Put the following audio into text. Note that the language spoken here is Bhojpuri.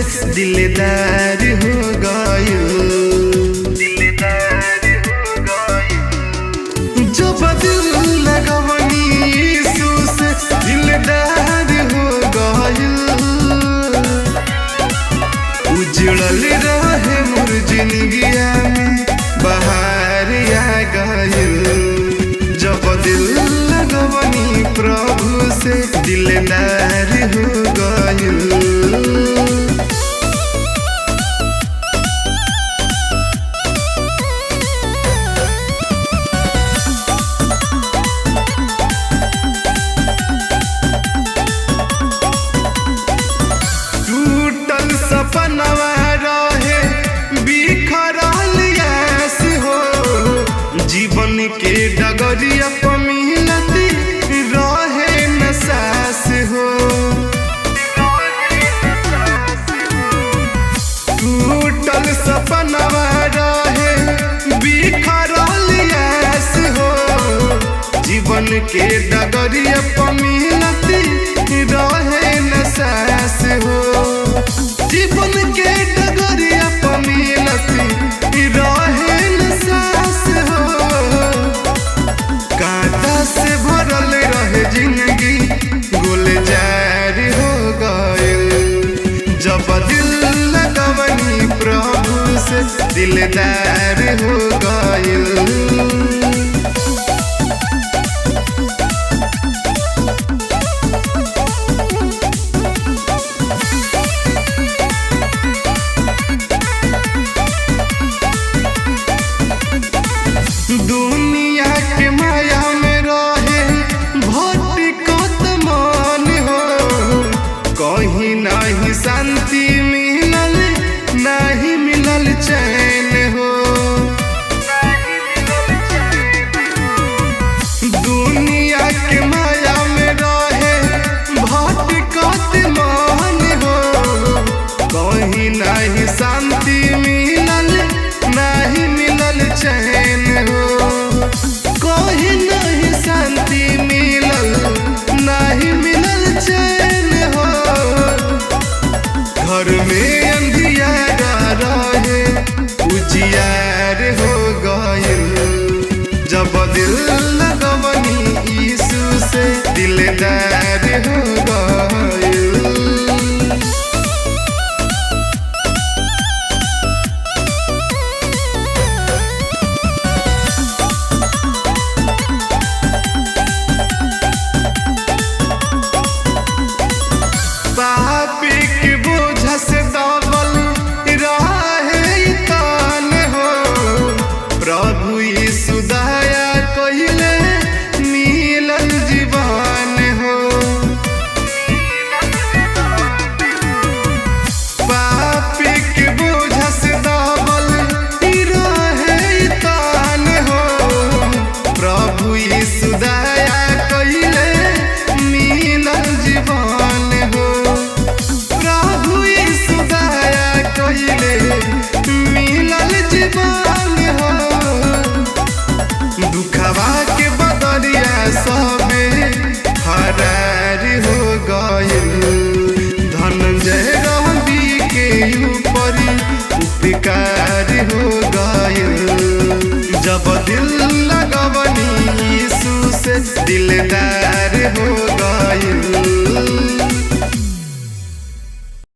से दिलदार हो गयो। जब दिल लगवनी यीशु से दिलदार हो गयो। उजड़ल रहे मोर जिंदगिया में बहार आ गयो। जब दिल लगवनी प्रभु से दिलदार हो गयो। टूटल सपनवा रहे बिखरल आस हो। जीवन के डगरिया पर मिलती रहे न सास हो। टूटल सपनवा रहे बिखरल आस हो। जीवन के डगरिया पर मिलती रहे न सास हो। जीवन के डगरिया पर मिलती रहे न सास हो। कांटा से भरल रहे जिंदगी गुलजार हो गए। जब दिल लगवनी प्रभु से दिलदार हो गए। दुनिया के माया में रहे भटकत मन हो। कहीं नहीं शांति मिलल नहीं मिलल चैन हो। दुनिया के माया में रहे भटकत मन हो। कहीं नहीं शांति मिलल नहीं मिलल चैन हो। कहीं नहीं शांति मिलल नहीं मिलल चैन हो। घर में अंधियारा रहे उजियार हो गए। जब दिल लगवनी यीशु से दिलदार हो गए। पापी के बोझ से दबल रहे तान हो। प्रभु यीशु दया कइले मिलल जीवन हो। पापी के बोझ से दबल रहे तान हो। प्रभु यीशु दया कइले मिलल जीवन हो। प्रभु यीशु दया कइले मिलल जीवन हो। दुखवा के बदरिया सबे फरार हो गए। धनंजय रवि के ऊपर उपकार हो गए। जब दिल लगवनी यीशु से दिलदार हो गए।